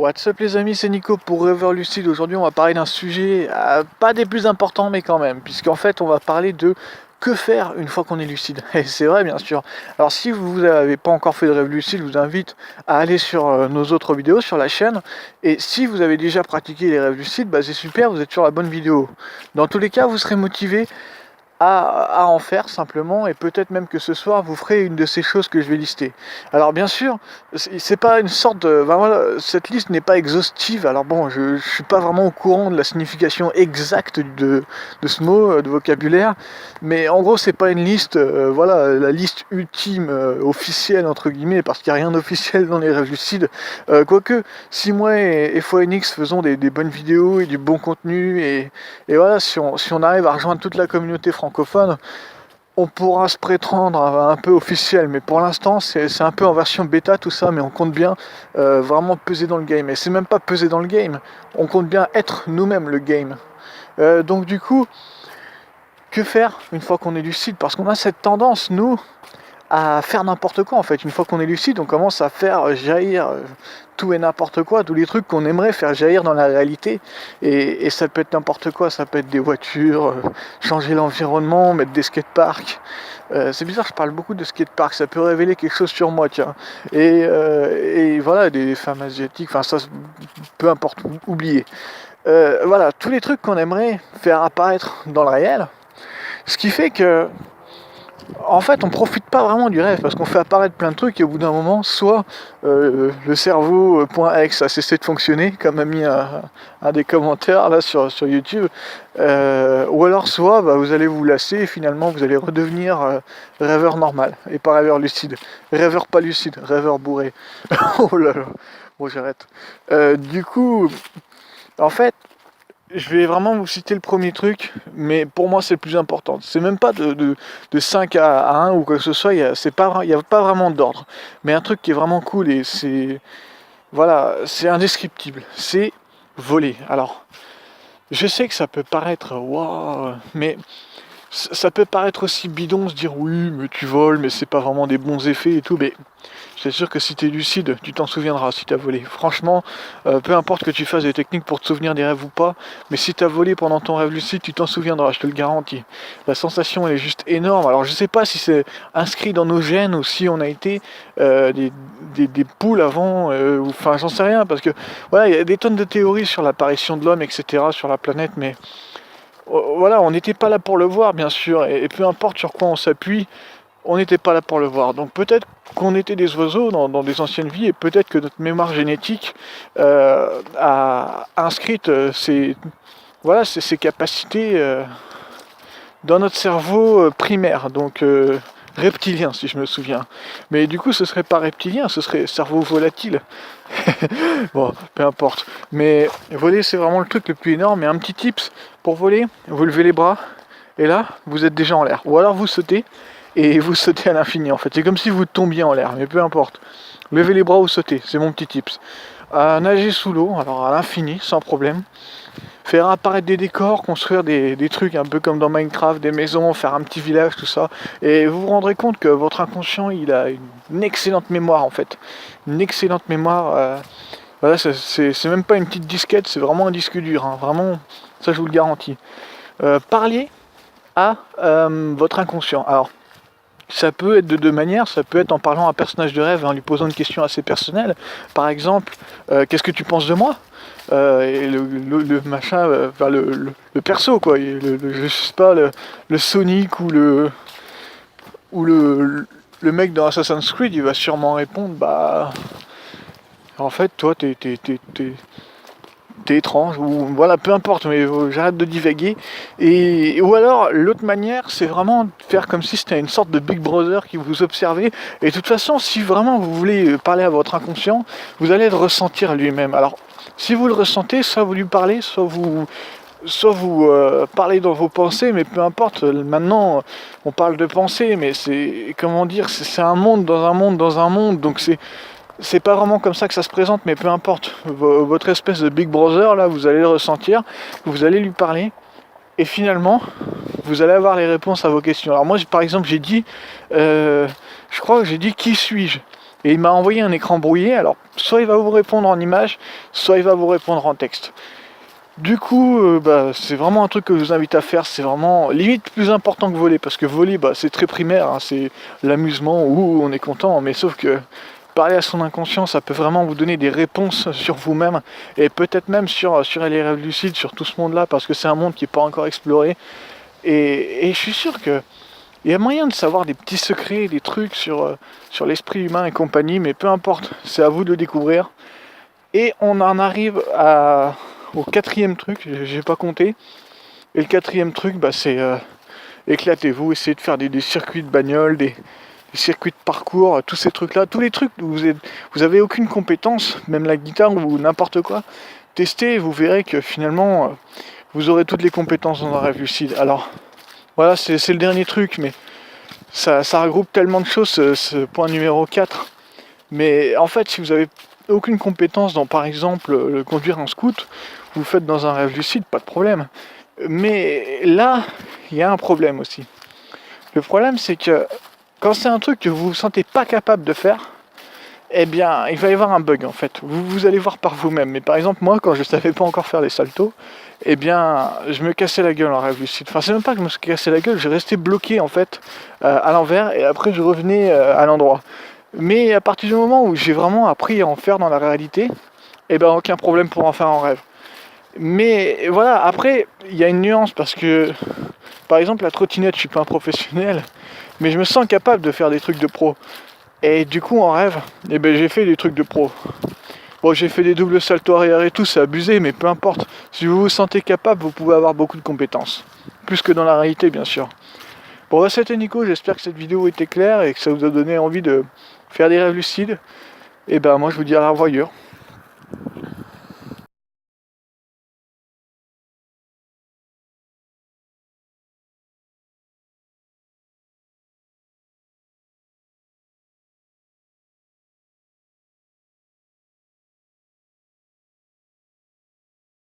What's up les amis, c'est Nico pour Rêveur Lucide. Aujourd'hui on va parler d'un sujet pas des plus importants mais quand même, puisqu'en fait on va parler de que faire une fois qu'on est lucide. Et c'est vrai bien sûr. Alors si vous n'avez pas encore fait de rêve lucide, je vous invite à aller sur nos autres vidéos sur la chaîne. Et si vous avez déjà pratiqué les rêves lucides, bah c'est super, vous êtes sur la bonne vidéo. Dans tous les cas vous serez motivé à en faire simplement, et peut-être même que ce soir vous ferez une de ces choses que je vais lister. Alors bien sûr, c'est pas une sorte de... Ben voilà, cette liste n'est pas exhaustive, alors bon, je suis pas vraiment au courant de la signification exacte de ce mot, de vocabulaire, mais en gros c'est pas une liste, voilà, la liste ultime, officielle entre guillemets, parce qu'il n'y a rien d'officiel dans les rêves lucides, quoique, si moi et FONX faisons des bonnes vidéos et du bon contenu, et voilà, si on arrive à rejoindre toute la communauté francophone, on pourra se prétendre un peu officiel, mais pour l'instant c'est un peu en version bêta tout ça, mais on compte bien vraiment peser dans le game, et c'est même pas peser dans le game, on compte bien être nous-mêmes le game. Donc du coup, que faire une fois qu'on est lucide? Parce qu'on a cette tendance, nous, à faire n'importe quoi en fait. Une fois qu'on est lucide, on commence à faire jaillir tout et n'importe quoi, tous les trucs qu'on aimerait faire jaillir dans la réalité, et ça peut être n'importe quoi, ça peut être des voitures, changer l'environnement, mettre des skateparks. C'est bizarre, je parle beaucoup de skateparks, ça peut révéler quelque chose sur moi, tiens. Et voilà, des femmes asiatiques, enfin ça, peu importe, oubliez. Voilà, tous les trucs qu'on aimerait faire apparaître dans le réel, ce qui fait que en fait, on profite pas vraiment du rêve parce qu'on fait apparaître plein de trucs et au bout d'un moment, soit le cerveau .x a cessé de fonctionner, comme a mis un des commentaires là sur YouTube, ou alors soit bah, vous allez vous lasser et finalement vous allez redevenir rêveur normal et pas rêveur lucide. Rêveur pas lucide, rêveur bourré. Oh là là, bon j'arrête. Du coup, en fait, je vais vraiment vous citer le premier truc, mais pour moi c'est le plus important. C'est même pas de 5 à 1 ou quoi que ce soit, il n'y a pas vraiment d'ordre. Mais un truc qui est vraiment cool et voilà, c'est indescriptible, c'est voler. Alors, je sais que ça peut paraître waouh, mais ça peut paraître aussi bidon, se dire oui, mais tu voles, mais c'est pas vraiment des bons effets et tout, mais c'est sûr que si t'es lucide, tu t'en souviendras si t'as volé. Franchement, peu importe que tu fasses des techniques pour te souvenir des rêves ou pas, mais si t'as volé pendant ton rêve lucide, tu t'en souviendras, je te le garantis. La sensation elle est juste énorme. Alors je sais pas si c'est inscrit dans nos gènes ou si on a été des poules avant, enfin j'en sais rien, parce que voilà, il y a des tonnes de théories sur l'apparition de l'homme, etc., sur la planète, mais voilà, on n'était pas là pour le voir, bien sûr, et peu importe sur quoi on s'appuie, on n'était pas là pour le voir. Donc peut-être qu'on était des oiseaux dans des anciennes vies, et peut-être que notre mémoire génétique a inscrite ces capacités dans notre cerveau primaire, donc reptilien si je me souviens. Mais du coup ce serait pas reptilien, ce serait cerveau volatile. Bon, peu importe. Mais voler c'est vraiment le truc le plus énorme. Et un petit tips pour voler, vous levez les bras et là vous êtes déjà en l'air. Ou alors vous sautez et vous sautez à l'infini en fait. C'est comme si vous tombiez en l'air, mais peu importe. Levez les bras ou sautez, c'est mon petit tips. Nager sous l'eau, alors à l'infini, sans problème. Faire apparaître des décors, construire des trucs un peu comme dans Minecraft, des maisons, faire un petit village, tout ça. Et vous vous rendrez compte que votre inconscient, il a une excellente mémoire en fait. Une excellente mémoire. Voilà, c'est même pas une petite disquette, c'est vraiment un disque dur. Hein. Vraiment, ça je vous le garantis. Parliez à votre inconscient. Alors, ça peut être de deux manières, ça peut être en parlant à un personnage de rêve, en lui posant une question assez personnelle. Par exemple, qu'est-ce que tu penses de moi? Et le machin, enfin le perso quoi, je sais pas, le Sonic ou le mec dans Assassin's Creed, il va sûrement répondre, bah en fait toi t'es étrange, ou voilà, peu importe, mais j'arrête de divaguer. Ou alors, l'autre manière, c'est vraiment faire comme si c'était une sorte de Big Brother qui vous observait. Et de toute façon, si vraiment vous voulez parler à votre inconscient, vous allez le ressentir lui-même. Alors, si vous le ressentez, soit vous lui parlez, soit vous parlez dans vos pensées, mais peu importe, maintenant on parle de pensée, mais c'est, comment dire, c'est un monde dans un monde dans un monde, donc c'est pas vraiment comme ça que ça se présente, mais peu importe. Votre espèce de Big Brother, là, vous allez le ressentir, vous allez lui parler, et finalement, vous allez avoir les réponses à vos questions. Alors moi, par exemple, j'ai dit, je crois que j'ai dit qui suis-je ? Et il m'a envoyé un écran brouillé, alors soit il va vous répondre en image, soit il va vous répondre en texte. Du coup, c'est vraiment un truc que je vous invite à faire, c'est vraiment limite plus important que voler, parce que voler, c'est très primaire, hein, c'est l'amusement, où on est content, mais sauf que parler à son inconscient, ça peut vraiment vous donner des réponses sur vous-même, et peut-être même sur les rêves lucides, sur tout ce monde-là, parce que c'est un monde qui n'est pas encore exploré, et je suis sûr que il y a moyen de savoir des petits secrets, des trucs sur l'esprit humain et compagnie, mais peu importe, c'est à vous de le découvrir. Et on en arrive au quatrième truc, j'ai pas compté. Et le quatrième truc, c'est éclatez-vous, essayez de faire des circuits de bagnole, des circuits de parcours, tous ces trucs-là, tous les trucs où vous avez aucune compétence, même la guitare ou n'importe quoi. Testez et vous verrez que finalement, vous aurez toutes les compétences dans un rêve lucide. Alors, voilà, c'est le dernier truc, mais ça regroupe tellement de choses, ce point numéro 4. Mais en fait, si vous avez aucune compétence dans, par exemple, conduire un scoot, vous le faites dans un rêve lucide, pas de problème. Mais là, il y a un problème aussi. Le problème, c'est que quand c'est un truc que vous ne vous sentez pas capable de faire, eh bien, il va y avoir un bug en fait. Vous allez voir par vous-même. Mais par exemple, moi, quand je ne savais pas encore faire les saltos, eh bien, je me cassais la gueule en rêve lucide. Enfin, c'est même pas que je me suis cassé la gueule, je restais bloqué en fait à l'envers et après je revenais à l'endroit. Mais à partir du moment où j'ai vraiment appris à en faire dans la réalité, eh ben, aucun problème pour en faire en rêve. Mais voilà, après, il y a une nuance parce que, par exemple, la trottinette, je suis pas un professionnel, mais je me sens capable de faire des trucs de pro. Et du coup, en rêve, eh ben, j'ai fait des trucs de pro. Bon, j'ai fait des doubles saltos arrière et tout, c'est abusé, mais peu importe. Si vous vous sentez capable, vous pouvez avoir beaucoup de compétences. Plus que dans la réalité, bien sûr. Bon, c'était Nico, j'espère que cette vidéo était claire et que ça vous a donné envie de faire des rêves lucides. Et ben, moi, je vous dis à la revoyure.